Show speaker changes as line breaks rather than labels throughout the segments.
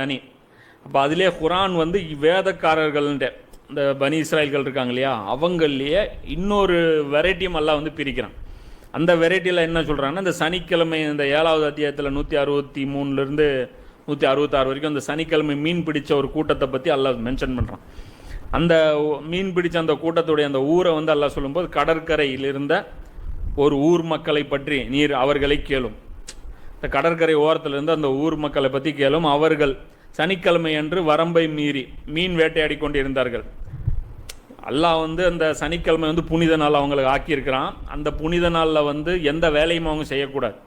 அணி. அப்போ அதிலே குரான் வந்து வேதக்காரர்கள்ன்ற இந்த பனி இஸ்ராயல்கள் இருக்காங்க இல்லையா, அவங்களையே இன்னொரு வெரைட்டியும் அல்லாஹ் வந்து பிரிக்கிறான். அந்த வெரைட்டியில் என்ன சொல்கிறாங்கன்னா, இந்த சனிக்கிழமை இந்த 7வது அத்தியாயத்தில் 163லேருந்து 166 வரைக்கும் அந்த சனிக்கிழமை மீன் பிடித்த ஒரு கூட்டத்தை பற்றி அல்லாஹ் மென்ஷன் பண்ணுறான். அந்த மீன் பிடிச்ச அந்த கூட்டத்துடைய அந்த ஊரை வந்து அல்லாஹ் சொல்லும்போது, கடற்கரையில் இருந்த ஒரு ஊர் மக்களை பற்றி நீர் அவர்களை கேளும். இந்த கடற்கரை ஓரத்தில் இருந்து அந்த ஊர் மக்களை பற்றி கேளும். அவர்கள் சனிக்கிழமை அன்று வரம்பை மீறி மீன் வேட்டையாடி கொண்டிருந்தார்கள். அல்லாஹ் வந்து அந்த சனிக்கிழமை வந்து புனித நாள் அவங்களுக்கு ஆக்கியிருக்கிறான். அந்த புனித நாளில் வந்து எந்த வேலையும் அவங்க செய்யக்கூடாது.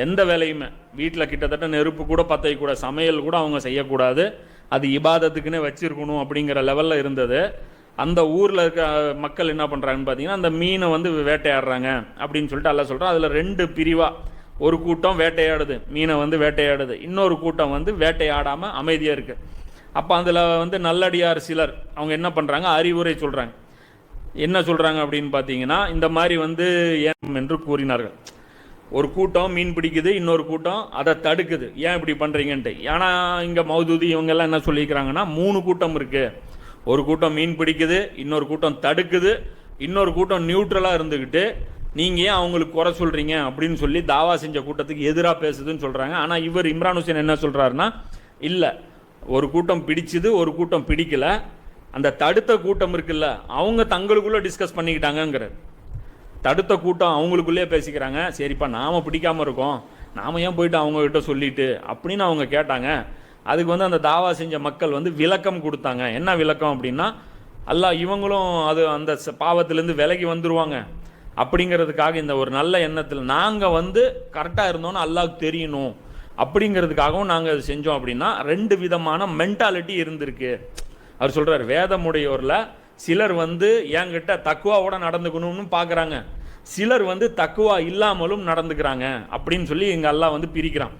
எந்த வேலையுமே வீட்டில் கிட்டத்தட்ட நெருப்பு கூட பற்ற வைக்கக்கூடாது, சமையல் கூட அவங்க செய்யக்கூடாது. அது இபாதத்துக்குன்னே வச்சிருக்கணும் அப்படிங்கிற லெவலில் இருந்தது. அந்த ஊரில் இருக்க மக்கள் என்ன பண்ணுறாங்கன்னு பார்த்தீங்கன்னா, அந்த மீனை வந்து வேட்டையாடுறாங்க அப்படின்னு சொல்லிட்டு அல்லாஹ் சொல்கிறான். அதில் 2 பிரிவாக, ஒரு கூட்டம் வேட்டையாடுது, மீனை வந்து வேட்டையாடுது, இன்னொரு கூட்டம் வந்து வேட்டையாடாமல் அமைதியாக இருக்குது. அப்போ அதில் வந்து நல்லடியார் சிலர் அவங்க என்ன பண்ணுறாங்க, அறிவுரை சொல்கிறாங்க. என்ன சொல்கிறாங்க அப்படின்னு பார்த்தீங்கன்னா, இந்த மாதிரி வந்து ஏன் என்று கூறினார்கள். ஒரு கூட்டம் மீன் பிடிக்குது, இன்னொரு கூட்டம் அதை தடுக்குது. ஏன் இப்படி பண்ணுறீங்கன்ட்டு. ஏன்னா இங்கே மௌதூதி இவங்கெல்லாம் என்ன சொல்லிக்கிறாங்கன்னா, 3 கூட்டம் இருக்குது. ஒரு கூட்டம் மீன் பிடிக்குது, இன்னொரு கூட்டம் தடுக்குது, இன்னொரு கூட்டம் நியூட்ரலாக இருந்துக்கிட்டு நீங்கள் ஏன் அவங்களுக்கு குறை சொல்கிறீங்க அப்படின்னு சொல்லி தாவா செஞ்ச கூட்டத்துக்கு எதிராக பேசுதுன்னு சொல்கிறாங்க. ஆனால் இவர் இம்ரான் ஹுசைன் என்ன சொல்கிறாருன்னா, இல்லை, ஒரு கூட்டம் பிடிச்சிது, ஒரு கூட்டம் பிடிக்கலை, அந்த தடுத்த கூட்டம் இருக்குல்ல அவங்க தங்களுக்குள்ளே டிஸ்கஸ் பண்ணிக்கிட்டாங்கங்கிறார். தடுத்த கூட்டம் அவங்களுக்குள்ளே பேசிக்கிறாங்க. சரிப்பா, நாம் பிடிக்காமல் இருக்கோம், நாம் ஏன் போயிட்டு அவங்கக்கிட்ட சொல்லிட்டு அப்படின்னு அவங்க கேட்டாங்க. அதுக்கு வந்து அந்த தாவா செஞ்ச மக்கள் வந்து விளக்கம் கொடுத்தாங்க. என்ன விளக்கம் அப்படின்னா, அல்லாஹ் இவங்களும் அது அந்த பாவத்திலேருந்து விலகி வந்துடுவாங்க அப்படிங்கிறதுக்காக, இந்த ஒரு நல்ல எண்ணத்தில் நாங்கள் வந்து கரெக்டாக இருந்தோன்னு அல்லாஹ்வுக்கு தெரியணும் அப்படிங்கிறதுக்காகவும் நாங்கள் அது செஞ்சோம் அப்படின்னா 2 விதமான மென்டாலிட்டி இருந்திருக்கு. அவர் சொல்கிறார், வேதமுடையோரில் சிலர் வந்து என்கிட்ட தக்குவாவோட நடந்துக்கணும்னு பார்க்குறாங்க, சிலர் வந்து தக்குவா இல்லாமலும் நடந்துக்கிறாங்க அப்படின்னு சொல்லி இங்கே அல்லாஹ் வந்து பிரிக்கிறான்.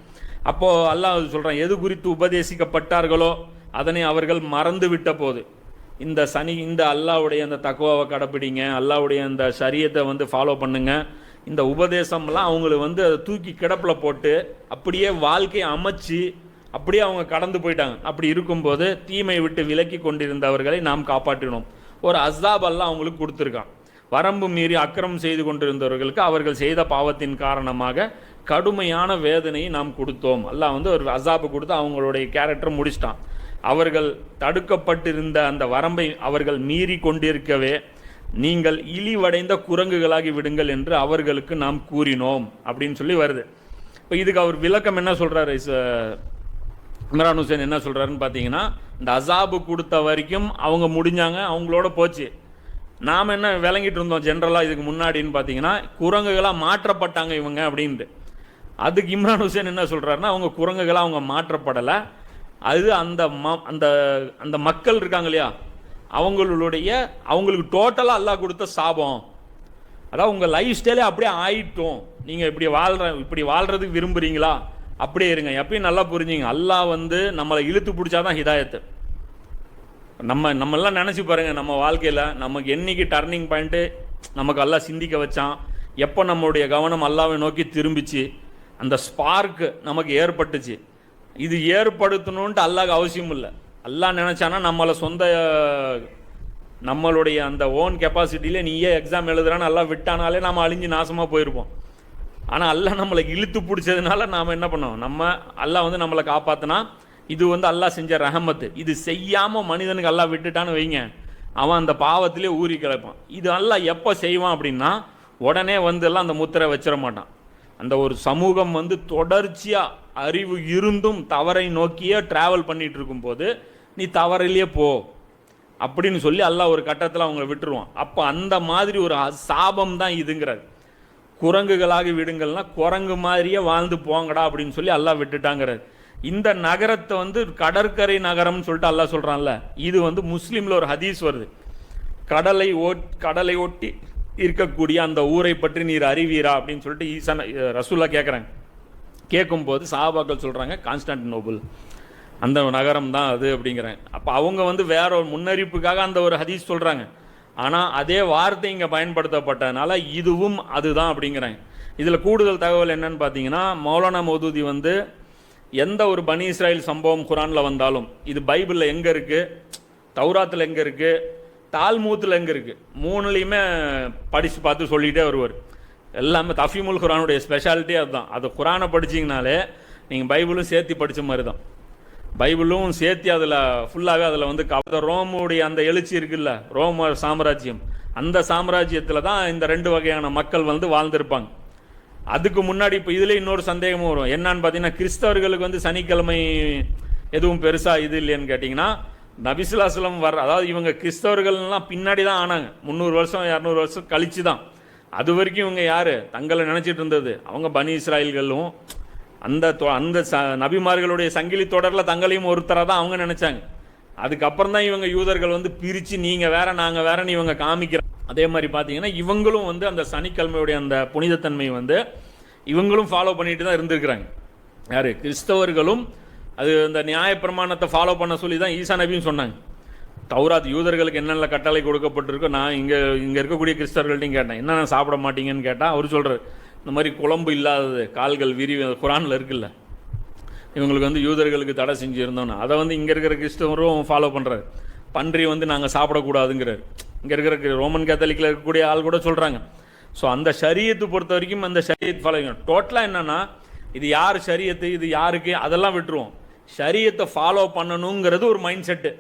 அப்போது அல்லாஹ் சொல்கிறான், எது குறித்து உபதேசிக்கப்பட்டார்களோ அதனை அவர்கள் மறந்து விட்ட போது இந்த அல்லாஹ்வுடைய அந்த தக்குவாவை கடைப்பிடிங்க, அல்லாஹ்வுடைய அந்த ஷரியத்தை வந்து ஃபாலோ பண்ணுங்க, இந்த உபதேசம்லாம் அவங்களுக்கு வந்து அதை தூக்கி கிடப்பில் போட்டு அப்படியே வாழ்க்கையை அமைச்சு அப்படியே அவங்க கடந்து போயிட்டாங்க. அப்படி இருக்கும்போது தீமை விட்டு விலக்கி கொண்டிருந்தவர்களை நாம் காப்பாற்றினோம். ஒரு அஸாப் அல்லாஹ் அவங்களுக்கு கொடுத்துருக்கான். வரம்பு மீறி அக்கிரமம் செய்து கொண்டிருந்தவர்களுக்கு அவர்கள் செய்த பாவத்தின் காரணமாக கடுமையான வேதனையை நாம் கொடுத்தோம். அல்லாஹ் வந்து ஒரு அஸாபை கொடுத்து அவங்களுடைய கேரக்டர் முடிச்சிட்டான். அவர்கள் தடுக்கப்பட்டிருந்த அந்த வரம்பை அவர்கள் மீறி கொண்டிருக்கவே நீங்கள் இழிவடைந்த குரங்குகளாகி விடுங்கள் என்று அவர்களுக்கு நாம் கூறினோம் அப்படின்னு சொல்லி வருது. இப்போ இதுக்கு அவர் விளக்கம் என்ன சொல்கிறாரு, இம்ரான் ஹுசைன் என்ன சொல்கிறாருன்னு பார்த்தீங்கன்னா, இந்த அஸாபு கொடுத்த வரைக்கும் அவங்க முடிஞ்சாங்க, அவங்களோட போச்சு. நாம் என்ன விளங்கிட்டு இருந்தோம் ஜென்ரலாக இதுக்கு முன்னாடின்னு பார்த்தீங்கன்னா, குரங்குகளாக மாற்றப்பட்டாங்க இவங்க அப்படின்ட்டு. அதுக்கு இம்ரான் ஹுசைன் என்ன சொல்கிறாருன்னா, அவங்க குரங்குகளாக அவங்க மாற்றப்படலை, அது அந்த அந்த மக்கள் இருக்காங்க இல்லையா, அவங்களுக்கு டோட்டலாக அல்லாஹ் கொடுத்த சாபம். அதாவது உங்கள் லைஃப் ஸ்டைலே அப்படியே ஆயிட்டோம், நீங்கள் இப்படி வாழ்கிறதுக்கு விரும்புகிறீங்களா, அப்படியே இருங்க. எப்பயும் நல்லா புரிஞ்சுங்க, அல்லாஹ் வந்து நம்மளை இழுத்து பிடிச்சாதான் ஹிதாயத்து. நம்மெல்லாம் நினச்சி பாருங்கள், நம்ம வாழ்க்கையில் நமக்கு என்னைக்கு டர்னிங் பாயிண்ட்டு நமக்கு அல்லாஹ் சிந்திக்க வச்சான், எப்போ நம்மளுடைய கவனம் அல்லாஹ்வை நோக்கி திரும்பிச்சு, அந்த ஸ்பார்க்கு நமக்கு ஏற்பட்டுச்சு. இது ஏற்படுத்தணுன்ட்டு அல்லாஹ்க்கு அவசியம் இல்லை. அல்லாஹ் நினச்சானா நம்மளுடைய அந்த ஓன் கெப்பாசிட்டியிலே நீயே எக்ஸாம் எழுதுறான்னு அல்லாஹ் விட்டானாலே நம்ம அழிஞ்சு நாசமாக போயிருப்போம். ஆனால் அல்லாஹ் நம்மளை இழுத்து பிடிச்சதுனால நாம் என்ன பண்ணோம், அல்லாஹ் வந்து நம்மளை காப்பாற்றினா இது வந்து அல்லாஹ் செஞ்ச ரஹமத்து. இது செய்யாமல் மனிதனுக்கு அல்லாஹ் விட்டுட்டான்னு வைங்க, அவன் அந்த பாவத்திலே ஊறி கிடப்பான். இது அல்லாஹ் எப்போ செய்வான் அப்படின்னா, உடனே வந்து எல்லாம் அந்த முத்திரை வச்சிட மாட்டான். அந்த ஒரு சமூகம் வந்து தொடர்ச்சியாக அறிவு இருந்தும் தவறை நோக்கியே ட்ராவல் பண்ணிகிட்டு இருக்கும்போது நீ தவறிலேயே போ அப்படின்னு சொல்லி அல்லாஹ் ஒரு கட்டத்தில் அவங்கள விட்டுருவான். அப்போ அந்த மாதிரி ஒரு சாபம் தான் இதுங்கிறார். குரங்குகளாகி விடுங்கள்னா குரங்கு மாதிரியே வாழ்ந்து போங்கடா அப்படின்னு சொல்லி அல்லாஹ் விட்டுட்டாங்கிறார். இந்த நகரத்தை வந்து கடற்கரை நகரம்னு சொல்லிட்டு அல்லாஹ் சொல்கிறான்ல, இது வந்து முஸ்லீமில் ஒரு ஹதீஸ் வருது. கடலை ஒட்டி இருக்கக்கூடிய அந்த ஊரை பற்றி நீர் அறிவீரா அப்படின்னு சொல்லிட்டு ரசூலா கேட்குறாங்க. கேட்கும்போது சஹாபாக்கள் சொல்கிறாங்க, கான்ஸ்டான்டினோபிள் அந்த நகரம் தான் அது அப்படிங்கிறாங்க. அப்போ அவங்க வந்து வேற ஒரு முன்னறிவிப்புக்காக அந்த ஒரு ஹதீஸ் சொல்கிறாங்க. ஆனால் அதே வார்த்தை இங்கே பயன்படுத்தப்பட்டதுனால இதுவும் அதுதான் அப்படிங்கிறாங்க. இதில் கூடுதல் தகவல் என்னன்னு பார்த்தீங்கன்னா, மௌலானா மௌதூதி வந்து எந்த ஒரு பனி இஸ்ராயல் சம்பவம் குரானில் வந்தாலும் இது பைபிளில் எங்கே இருக்குது, தௌராத்தில் எங்கே இருக்குது, தால்மூத்தில் எங்கே இருக்குது, மூணுலேயுமே படித்து பார்த்து சொல்லிகிட்டே வருவார். எல்லாமே தஃபீமுல் குரானுடைய ஸ்பெஷாலிட்டி அதுதான். அது குரானை படிச்சிங்கனாலே நீங்கள் பைபிளும் சேர்த்து படித்த மாதிரி தான். பைபிளும் சேர்த்து அதில் ஃபுல்லாகவே அதில் வந்து ரோமுடைய அந்த எழுச்சி இருக்குல்ல, ரோம சாம்ராஜ்யம், அந்த சாம்ராஜ்யத்தில் தான் இந்த 2 வகையான மக்கள் வந்து வாழ்ந்திருப்பாங்க. அதுக்கு முன்னாடி இப்போ இதில் இன்னொரு சந்தேகமும் வரும். என்னன்னு பார்த்தீங்கன்னா, கிறிஸ்தவர்களுக்கு வந்து சனிக்கிழமை எதுவும் பெருசாக இது இல்லைன்னு கேட்டிங்கன்னா, நபிசுல்லாஸ்லம் அதாவது இவங்க கிறிஸ்தவர்கள்லாம் பின்னாடி தான் ஆனாங்க. 300 வருஷம் 200 வருஷம் கழிச்சு தான். அது வரைக்கும் இவங்க யார் தங்களை நினச்சிட்டு இருந்தது, அவங்க பனி இஸ்ராயல்களும் அந்த நபிமார்களுடைய சங்கிலி தொடரில் தங்களையும் ஒருத்தராக தான் அவங்க நினச்சாங்க. அதுக்கப்புறம் தான் இவங்க யூதர்கள் வந்து பிரித்து நீங்கள் வேற நாங்கள் வேறன்னு இவங்க காமிக்கிறாங்க. அதே மாதிரி பார்த்தீங்கன்னா இவங்களும் வந்து அந்த சனிக்கிழமையுடைய அந்த புனிதத்தன்மை வந்து இவங்களும் ஃபாலோ பண்ணிட்டு தான் இருந்திருக்கிறாங்க. யார் கிறிஸ்தவர்களும் அது அந்த நியாயப்பிரமாணத்தை ஃபாலோ பண்ண சொல்லி தான் ஈசா நபியும் சொன்னாங்க. தௌராத் யூதர்களுக்கு என்னென்ன கட்டளை கொடுக்கப்பட்டிருக்கோ, நான் இங்கே இருக்கக்கூடிய கிறிஸ்தவர்கள்ட்டையும் கேட்டேன், என்னென்ன சாப்பிட மாட்டீங்கன்னு கேட்டால் அவர் சொல்கிறார், இந்த மாதிரி குழம்பு இல்லாதது, கால்கள் குரானில் இருக்குல்ல, இவங்களுக்கு வந்து யூதர்களுக்கு தடை செஞ்சுருந்தோன்னு அதை வந்து இங்கே இருக்கிற கிறிஸ்தவரும் ஃபாலோ பண்ணுறாரு. பன்றி வந்து நாங்கள் சாப்பிடக்கூடாதுங்கிறார். இங்கே இருக்கிற ரோமன் கேத்தலிக்கில் இருக்கக்கூடிய ஆள் கூட சொல்கிறாங்க. ஸோ அந்த ஷரியத்து பொறுத்த வரைக்கும் அந்த ஷரியத் ஃபாலோ டோட்டலாக என்னென்னா, இது யார் ஷரியத்து, இது யாருக்கு, அதெல்லாம் விட்டுருவோம். ஷரியத்தை ஃபாலோ பண்ணணுங்கிறது ஒரு மைண்ட் செட்டு,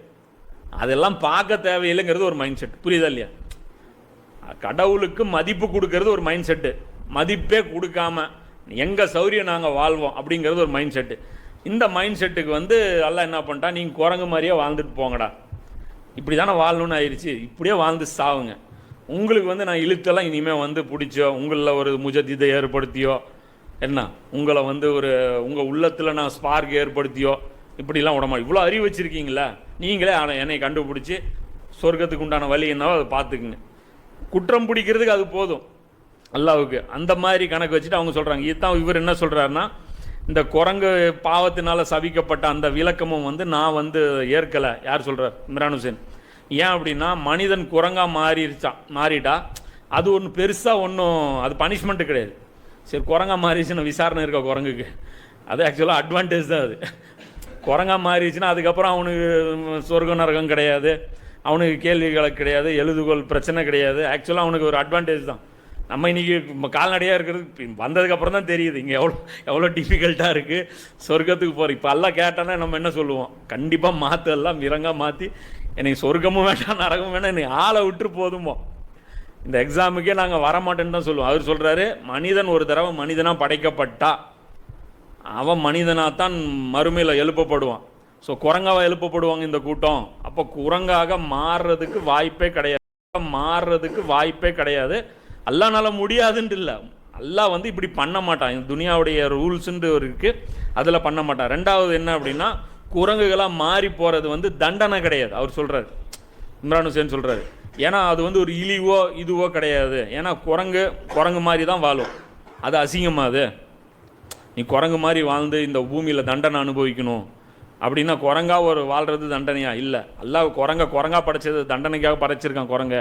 அதெல்லாம் பார்க்க தேவையில்லைங்கிறது ஒரு மைண்ட் செட். புரியுதா இல்லையா? கடவுளுக்கு மதிப்பு கொடுக்கறது ஒரு மைண்ட் செட்டு, மதிப்பே கொடுக்காம எங்கள் சௌரியம் நாங்கள் வாழ்வோம் அப்படிங்கிறது ஒரு மைண்ட் செட்டு. இந்த மைண்ட் செட்டுக்கு வந்து எல்லாம் என்ன பண்ணிட்டா, நீங்கள் குரங்கு மாதிரியே வாழ்ந்துட்டு போங்கடா, இப்படி தானே வாழணும்னு ஆயிடுச்சு, இப்படியே வாழ்ந்து சாவுங்க. உங்களுக்கு வந்து நான் இழுத்தெல்லாம் இனிமேல் வந்து பிடிச்சோ, உங்களில் ஒரு முஜத்திதை ஏற்படுத்தியோ, என்ன உங்களை வந்து ஒரு உங்கள் உள்ளத்தில் நான் ஸ்பார்க் ஏற்படுத்தியோ இப்படிலாம் விடமா, இவ்வளோ அறிவு வச்சுருக்கீங்களா, நீங்களே என்னை கண்டுபிடிச்சி சொர்க்கத்துக்கு உண்டான வழி என்னவோ அதை பார்த்துக்குங்க. குற்றம் பிடிக்கிறதுக்கு அது போதும் அல்லாவுக்கு. அந்த மாதிரி கணக்கு வச்சுட்டு அவங்க சொல்கிறாங்க. இதுதான் இவர் என்ன சொல்கிறாருன்னா, இந்த குரங்கு பாவத்தினால சபிக்கப்பட்ட அந்த விளக்கமும் வந்து நான் வந்து ஏற்கலை. யார் சொல்கிறார்? இம்ரான் ஹுசேன். ஏன் அப்படின்னா, மனிதன் குரங்காக மாறிட்டா அது ஒன்று பெருசாக ஒன்றும் அது பனிஷ்மெண்ட்டு கிடையாது. சரி, குரங்காக மாறிடுச்சுன்னா விசாரணை இருக்க குரங்குக்கு, அது ஆக்சுவலாக அட்வான்டேஜ் தான். அது குரங்காக மாறிடுச்சுன்னா அதுக்கப்புறம் அவனுக்கு சொர்க்க நரகம் கிடையாது, அவனுக்கு கேள்விகளை கிடையாது, எழுதுகோள் பிரச்சனை கிடையாது. ஆக்சுவலாக அவனுக்கு ஒரு அட்வான்டேஜ் தான். நம்ம இன்றைக்கி கால்நடையாக இருக்கிறது வந்ததுக்கப்புறம் தான் தெரியுது இங்கே எவ்வளோ டிஃபிகல்ட்டாக இருக்குது சொர்க்கத்துக்கு போகிற. இப்போ எல்லாம் கேட்டானே நம்ம என்ன சொல்லுவோம், கண்டிப்பாக மாற்று, எல்லாம் மிரங்காக மாற்றி எனக்கு சொர்க்கமும் வேண்டாம் நரகமும் வேண்டாம், என்னை ஆளை விட்டு போதுமோ, இந்த எக்ஸாமுக்கே நாங்கள் வரமாட்டேன்னு தான் சொல்லுவோம். அவர் சொல்கிறாரு, மனிதன் ஒரு தடவை மனிதனாக படைக்கப்பட்டா அவன் மனிதனாகத்தான் மறுமையில் எழுப்பப்படுவான். ஸோ குரங்காக எழுப்பப்படுவாங்க இந்த கூட்டம். அப்போ குரங்காக மாறுறதுக்கு வாய்ப்பே கிடையாது. அல்லாஹ்னால முடியாதுன்ட்டு இல்லை, அல்லாஹ் வந்து இப்படி பண்ண மாட்டான். இந்த துனியாவுடைய ரூல்ஸுன்ட்டு இருக்குது, அதில் பண்ண மாட்டான். ரெண்டாவது என்ன அப்படின்னா, குரங்குகளாக மாறி போகிறது வந்து தண்டனை கிடையாது. அவர் சொல்கிறார், இம்ரான் ஹுசேன் சொல்கிறாரு. ஏன்னா அது வந்து ஒரு இழிவோ இதுவோ கிடையாது. ஏன்னா குரங்கு மாதிரி தான் வாழும். அது அசிங்கமாக, அது நீ குரங்கு மாதிரி வாழ்ந்து இந்த பூமியில் தண்டனை அனுபவிக்கணும் அப்படின்னா குரங்கா ஒரு வாழ்கிறது தண்டனையா? இல்லை. அல்லாஹ் குரங்கா படைச்சது தண்டனைக்காக படைச்சிருக்கான் குரங்க,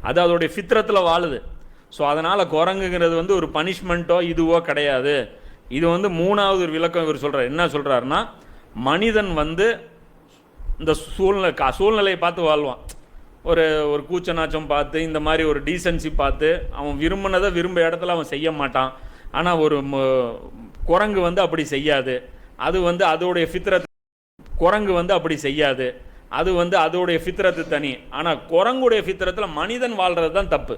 அது அதோடைய ஃபித்ரத்தில் வாழுது. ஸோ அதனால் குரங்குங்கிறது வந்து ஒரு பனிஷ்மெண்ட்டோ இதுவோ கிடையாது. இது வந்து மூணாவது ஒரு விளக்கம் இவர் சொல்கிறார். என்ன சொல்கிறாருன்னா, மனிதன் வந்து இந்த சூழ்நிலையை பார்த்து வாழ்வான். ஒரு கூச்ச நாச்சம் பார்த்து, இந்த மாதிரி ஒரு டீசன்சி பார்த்து, அவன் விரும்பினதை விரும்ப இடத்துல அவன் செய்ய மாட்டான். ஆனால் ஒரு குரங்கு வந்து அப்படி செய்யாது. அது வந்து அதோடைய ஃபித்ரத், குரங்கு வந்து அப்படி செய்யாது. அது வந்து அதோடைய ஃபித்ரத்து தனி. ஆனால் குரங்குடைய ஃபித்ரத்தில் மனிதன் வாழ்கிறது தான் தப்பு.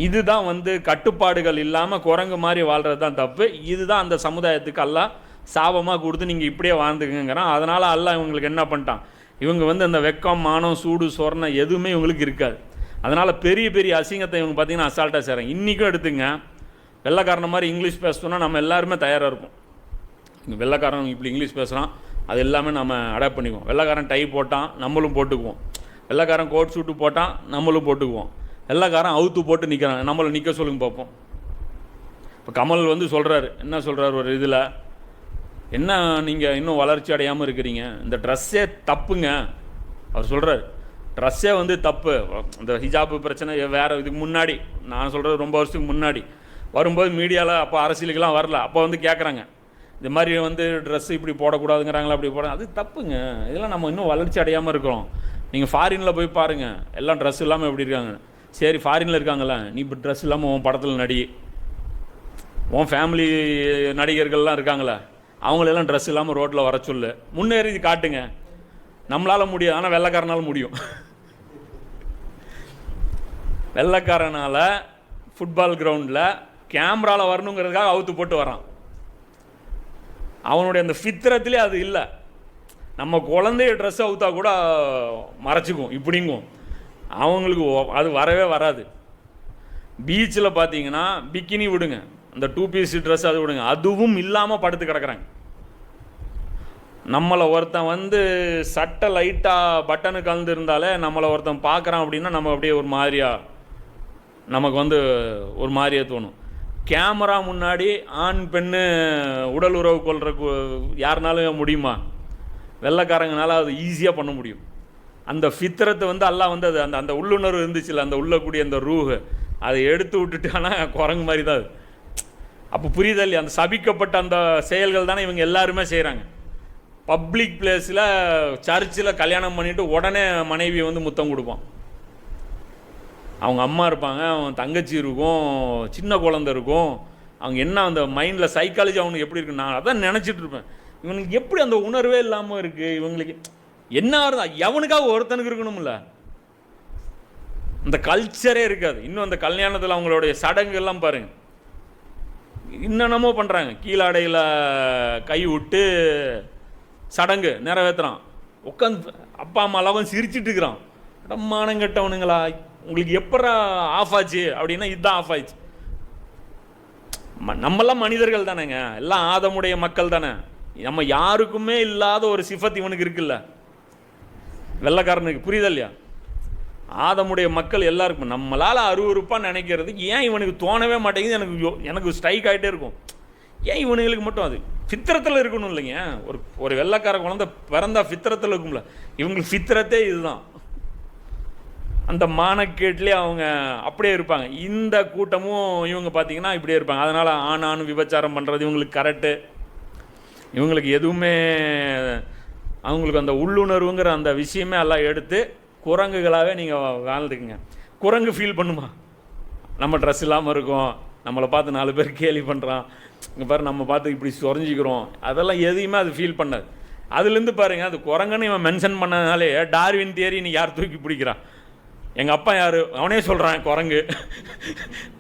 இதுதான் வந்து கட்டுப்பாடுகள் இல்லாமல் குரங்கு மாதிரி வாழ்கிறது தான் தப்பு. இதுதான் அந்த சமுதாயத்துக்கு அல்லாஹ் சாபமாக கொடுத்து நீங்கள் இப்படியே வாழ்ந்துக்குங்கிறான். அதனால் அல்லாஹ் இவங்களுக்கு என்ன பண்ணிட்டான், இவங்க வந்து அந்த வெக்கம், மானம், சூடு, சொரணை எதுவுமே இவங்களுக்கு இருக்காது. அதனால் பெரிய பெரிய அசிங்கத்தை இவங்க பார்த்திங்கன்னா அசால்ட்டாக செய்கிறாங்க. இன்றைக்கும் எடுத்துங்க, வெள்ளைக்காரன மாதிரி இங்கிலீஷ் பேசணுன்னா நம்ம எல்லாருமே தயாராக இருப்போம். இங்கே வெள்ளைக்காரன் இப்படி இங்கிலீஷ் பேசுகிறான், அது எல்லாமே நம்ம அடாப்ட் பண்ணிக்குவோம். வெள்ளைக்காரன் டை போட்டான், நம்மளும் போட்டுக்குவோம். வெள்ளைக்காரன் கோட் சூட்டு போட்டான், நம்மளும் போட்டுக்குவோம். வெள்ளைக்காரன் அவுத்து போட்டு நிற்கிறான், நம்மளை நிற்க சொல்லுங்க பார்ப்போம். இப்போ கமல் வந்து சொல்கிறாரு, என்ன சொல்கிறார் ஒரு இதில், என்ன நீங்கள் இன்னும் வளர்ச்சி அடையாமல் இருக்கிறீங்க, இந்த ட்ரெஸ்ஸே தப்புங்க. அவர் சொல்கிறார், ட்ரெஸ்ஸே வந்து தப்பு. இந்த ஹிஜாபு பிரச்சனை வேறு இதுக்கு முன்னாடி, நான் சொல்கிறது ரொம்ப வருஷத்துக்கு முன்னாடி வரும்போது மீடியாவில், அப்போ அரசியலுக்கெல்லாம் வரல, அப்போ வந்து கேட்குறாங்க, இது மாதிரி வந்து ட்ரெஸ்ஸு இப்படி போடக்கூடாதுங்கிறாங்களா, அப்படி போட, அது தப்புங்க. இதெல்லாம் நம்ம இன்னும் வளர்ச்சி அடையாமல் இருக்கிறோம். நீங்கள் ஃபாரினில் போய் பாருங்கள், எல்லாம் ட்ரெஸ் இல்லாமல் எப்படி இருக்காங்க. சரி ஃபாரினில் இருக்காங்களா, நீ இப்போ ட்ரெஸ் இல்லாமல் உன் படத்தில் நடி, உன் ஃபேமிலி நடிகர்கள்லாம் இருக்காங்களா, அவங்களெல்லாம் ட்ரெஸ் இல்லாமல் ரோட்டில் வர சொல்லு, முன்னேறி காட்டுங்க. நம்மளால் முடியாது, ஆனால் வெள்ளைக்காரனால் முடியும். வெள்ளைக்காரனால் ஃபுட்பால் கிரவுண்டில் கேமராவில் வரணுங்கிறதுக்காக அவுத்து போட்டு வரான். அவனுடைய அந்த ஃபித்ரத்திலே அது இல்லை. நம்ம குழந்தைய ட்ரெஸ் அவுத்தா கூட மறைச்சிக்கும் இப்படிங்கும், அவங்களுக்கு அது வரவே வராது. பீச்சில் பார்த்தீங்கன்னா பிக்கினி விடுங்க, அந்த 2 பீஸ் ட்ரெஸ் அது விடுங்க, அதுவும் இல்லாமல் படுத்து கிடக்குறாங்க. நம்மளை ஒருத்தன் வந்து சட்டை லைட்டாக பட்டனு கலந்து இருந்தாலே நம்மளை ஒருத்தன் பார்க்குறான் அப்படின்னா நம்ம அப்படியே ஒரு மாதிரியாக, நமக்கு வந்து ஒரு மாதிரியாக தோணும். கேமரா முன்னாடி ஆண் பெண்ணு உடல் உறவு கொள்றக்கு யாருனாலும் முடியுமா? வெள்ளைக்காரங்கனால அது ஈஸியாக பண்ண முடியும். அந்த ஃபித்ரத்தை வந்து அல்லாஹ் வந்து அது அந்த அந்த உள்ளுணர்வு இருந்துச்சுல்ல, அந்த உள்ளக்கூடிய அந்த ரூஹு அதை எடுத்து விட்டுட்டானா குரங்கு மாதிரி தான் அது. அப்போ புரியுதா இல்லையா? அந்த சபிக்கப்பட்ட அந்த செயல்கள் தானே இவங்க எல்லாருமே செய்கிறாங்க. பப்ளிக் பிளேஸில் சர்ச்சில் கல்யாணம் பண்ணிவிட்டு உடனே மனைவியை வந்து முத்தம் கொடுப்பான். அவங்க அம்மா இருப்பாங்க, அவன் தங்கச்சி இருக்கும், சின்ன குழந்தை இருக்கும். அவங்க என்ன அந்த மைண்டில் சைக்காலஜி அவனுக்கு எப்படி இருக்குன்னு நான் அதான் நினச்சிட்டு இருப்பேன். இவனுக்கு எப்படி அந்த உணர்வே இல்லாமல் இருக்குது? இவங்களுக்கு என்ன இருந்தா எவனுக்காக ஒருத்தனுக்கு இருக்கணும்ல, இந்த கல்ச்சரே இருக்காது. இன்னும் அந்த கல்யாணத்தில் அவங்களுடைய சடங்குகள்லாம் பாருங்கள், என்னென்னமோ பண்ணுறாங்க. கீழாடையில் கை விட்டு சடங்கு நிறைவேற்றுறான். உட்காந்து அப்பா அம்மாலாம் சிரிச்சிட்டு இருக்கிறான். இடமானம் கெட்டவனுங்களா, உங்களுக்கு எப்படா ஆஃப் ஆச்சு அப்படின்னா இதுதான் ஆஃப் ஆயிடுச்சு. நம்மெல்லாம் மனிதர்கள் தானேங்க, எல்லாம் ஆதமுடைய மக்கள் தானே. நம்ம யாருக்குமே இல்லாத ஒரு சிஃபத் இவனுக்கு இருக்குல்ல, வெள்ளைக்காரனுக்கு. புரியுதா இல்லையா? ஆதமுடைய மக்கள் எல்லாருக்கும் நம்மளால் அருவருப்பாக நினைக்கிறது ஏன் இவனுக்கு தோணவே மாட்டேங்குது. எனக்கு ஸ்ட்ரைக் ஆகிட்டே இருக்கும். ஏன் இவனுங்களுக்கு மட்டும் அது ஃபித்ரத்தில் இருக்கணும் இல்லைங்க. ஒரு வெள்ளைக்கார குழந்தை பிறந்தா ஃபித்ரத்தில் இருக்கும்ல, இவங்களுக்கு ஃபித்ரத்தே இதுதான். அந்த மானக்கேட்லேயே அவங்க அப்படியே இருப்பாங்க. இந்த கூட்டமும் இவங்க பார்த்தீங்கன்னா இப்படியே இருப்பாங்க. அதனால் ஆண் விபச்சாரம் பண்ணுறது இவங்களுக்கு கரெக்டு. இவங்களுக்கு எதுவுமே அவங்களுக்கு அந்த உள்ளுணர்வுங்கிற அந்த விஷயமே எல்லாம் எடுத்து குரங்குகளாகவே நீங்கள் வாழ்ந்துக்குங்க. குரங்கு ஃபீல் பண்ணுமா? நம்ம ட்ரெஸ் இல்லாமல் இருக்கோம், நம்மளை பார்த்து 4 பேர் கேலி பண்ணுறான், இங்கே பாரு நம்ம பார்த்து இப்படி சொரிஞ்சிக்கிறோம், அதெல்லாம் எதையுமே அது ஃபீல் பண்ணாது. அதுலேருந்து பாருங்கள், அது குரங்குன்னு இவன் மென்ஷன் பண்ணதுனாலே டார்வின் தியரி நீ யார் தூக்கி பிடிக்கிறான்? எங்கள் அப்பா யார் அவனே சொல்கிறான் குரங்கு,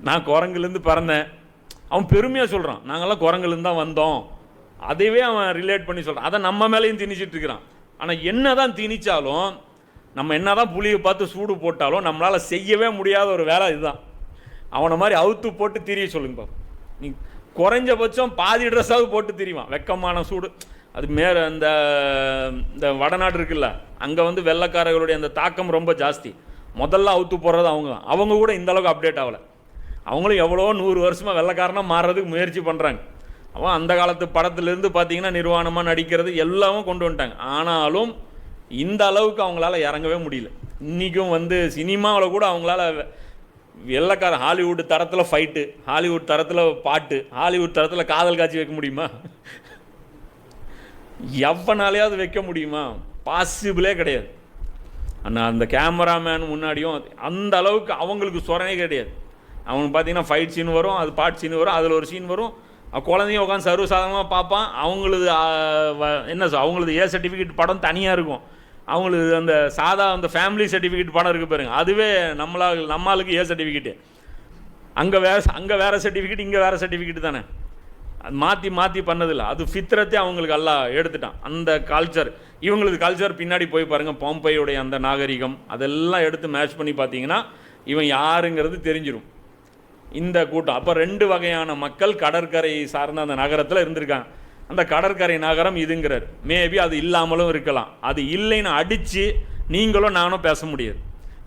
நான் குரங்குலேருந்து பிறந்தேன். அவன் பெருமையாக சொல்கிறான், நாங்கள்லாம் குரங்குலேருந்து தான் வந்தோம். அதைவே அவன் ரிலேட் பண்ணி சொல்கிறான். அதை நம்ம மேலேயும் திணிச்சிட்டு இருக்கிறான். ஆனால் என்ன தான் திணிச்சாலும், நம்ம என்ன தான் புளியை பார்த்து சூடு போட்டாலும் நம்மளால் செய்யவே முடியாத ஒரு வேலை இதுதான். அவனை மாதிரி அவுத்து போட்டு திரிய சொல்லுங்கப்பா. நீ குறைஞ்சபட்சம் பாதி ட்ரெஸ்ஸாவது போட்டு திரிவான். வெக்கமான சூடு அது மேலே இந்த வடநாடு இருக்குல்ல, அங்கே வந்து வெள்ளைக்காரர்களுடைய அந்த தாக்கம் ரொம்ப ஜாஸ்தி. முதல்ல அவுத்து போடுறது அவங்க தான். அவங்க கூட இந்தளவுக்கு அப்டேட் ஆகலை. அவங்களும் எவ்வளோ 100 வருஷமாக வெள்ளைக்காரனாக மாறுறதுக்கு முயற்சி பண்ணுறாங்க. அவன் அந்த காலத்து படத்துலேருந்து பார்த்தீங்கன்னா நிர்வாணமாக நடிக்கிறது எல்லாமே கொண்டு வந்துட்டாங்க. ஆனாலும் இந்த அளவுக்கு அவங்களால இறங்கவே முடியல. இன்றைக்கும் வந்து சினிமாவில் கூட அவங்களால வெள்ளைக்கார ஹாலிவுட் தரத்தில் ஃபைட்டு, ஹாலிவுட் தரத்தில் பாட்டு, ஹாலிவுட் தரத்தில் காதல் காட்சி வைக்க முடியுமா? எவ்வளோனாலையாவது வைக்க முடியுமா? பாசிபிளே கிடையாது. ஆனால் அந்த கேமராமேன் முன்னாடியும் அந்த அளவுக்கு அவங்களுக்கு சொரணே கிடையாது. அவனுக்கு பார்த்தீங்கன்னா ஃபைட் சீன் வரும், அது பாட்டு சீன் வரும், அதில் ஒரு சீன் வரும். குழந்தையும் உட்காந்து சர்வசாதாரணமாக பார்ப்பான். அவங்களது அவங்களது ஏ சர்டிஃபிகேட் படம் தனியாக இருக்கும். அவங்களுக்கு அந்த சாதா அந்த ஃபேமிலி சர்டிஃபிகேட் படம் இருக்குது பாருங்க, அதுவே நம்மளுக்கு ஏ சர்டிஃபிகேட்டு. அங்கே வேறு சர்டிஃபிகேட், இங்கே வேறு சர்டிஃபிகேட் தானே. அது மாற்றி பண்ணதில்லை. அது ஃபித்ரத்தே அவங்களுக்கு எல்லாம் எடுத்துட்டான். அந்த கல்ச்சர் இவங்களுக்கு கல்ச்சர் பின்னாடி போய் பாருங்கள், பாம்பையுடைய அந்த நாகரிகம் அதெல்லாம் எடுத்து மேட்ச் பண்ணி பார்த்தீங்கன்னா இவன் யாருங்கிறது தெரிஞ்சிடும் இந்த கூட்டம். அப்போ 2 வகையான மக்கள் கடற்கரை சார்ந்த அந்த நகரத்தில் இருந்திருக்காங்க. அந்த கடற்கரை நகரம் இதுங்கிறார். மேபி அது இல்லாமலும் இருக்கலாம். அது இல்லைன்னு அடித்து நீங்களும் நானும் பேச முடியாது.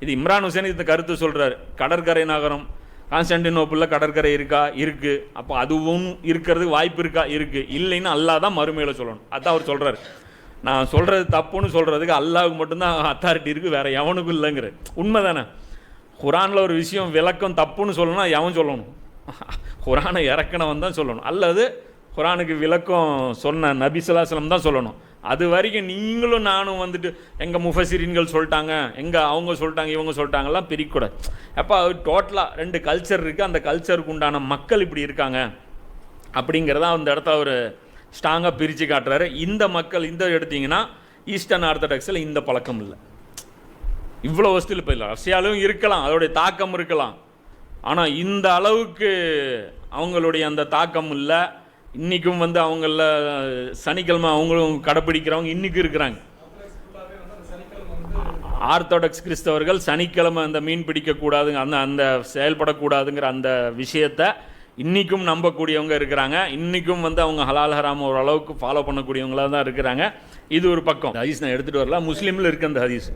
இது இம்ரான் ஹுசைன் இந்த கருத்து சொல்கிறார். கடற்கரை நகரம் கான்ஸ்டான்டினோப்பிளில் கடற்கரை இருக்கா? இருக்குது. அப்போ அதுவும் இருக்கிறதுக்கு வாய்ப்பு இருக்கா? இருக்குது. இல்லைன்னு அல்லாஹ் தான் மறுமையில் சொல்லணும். அதான் அவர் சொல்கிறார். நான் சொல்கிறது தப்புன்னு சொல்கிறதுக்கு அல்லாஹ்வுக்கு மட்டும்தான் அத்தாரிட்டி இருக்குது, வேறு எவனுக்கும் இல்லைங்கிற உண்மை தானே. குரானில் ஒரு விஷயம் விளக்கம் தப்புன்னு சொல்லணும்னா எவன் சொல்லணும்? குரானை இறக்கணவன் தான் சொல்லணும், அல்லது குரானுக்கு விளக்கம் சொன்ன நபி ஸல்லல்லாஹு அலைஹி வஸல்லம் தான் சொல்லணும். அது வரைக்கும் நீங்களும் நானும் வந்துட்டு எங்கள் முஃபஸிரீன்கள் சொல்லிட்டாங்க, அவங்க சொல்லிட்டாங்க, இவங்க சொல்லிட்டாங்கலாம் பிரிக்கூடாது. அப்போ அது டோட்டலாக 2 கல்ச்சர் இருக்குது, அந்த கல்ச்சருக்கு உண்டான மக்கள் இப்படி இருக்காங்க அப்படிங்கிறத அந்த இடத்த அவர் ஸ்ட்ராங்காக பிரித்து காட்டுறாரு. இந்த மக்கள் இந்த எடுத்திங்கன்னா ஈஸ்டர்ன் ஆர்த்தடாக்ஸில் இந்த பழக்கம் இல்லை. இவ்வளோ வருஷத்தில் இப்போ இல்லை, ரஷ்யாலும் இருக்கலாம், அதோடைய தாக்கம் இருக்கலாம், ஆனால் இந்த அளவுக்கு அவங்களுடைய அந்த தாக்கம் இல்லை. இன்றைக்கும் வந்து அவங்கள சனிக்கிழமை அவங்களும் கடைப்பிடிக்கிறவங்க இன்றைக்கும் இருக்கிறாங்க. ஆர்த்தடாக்ஸ் கிறிஸ்தவர்கள் சனிக்கிழமை அந்த மீன் பிடிக்கக்கூடாதுங்க, அந்த செயல்படக்கூடாதுங்கிற அந்த விஷயத்தை இன்றைக்கும் நம்பக்கூடியவங்க இருக்கிறாங்க. இன்றைக்கும் வந்து அவங்க ஹலால் ஹராம் ஓரளவுக்கு ஃபாலோ பண்ணக்கூடியவங்களாக தான் இருக்கிறாங்க. இது ஒரு பக்கம். ஹதீஸ் நான் எடுத்துகிட்டு வரல, முஸ்லீமில் இருக்க அந்த ஹதீஸ்.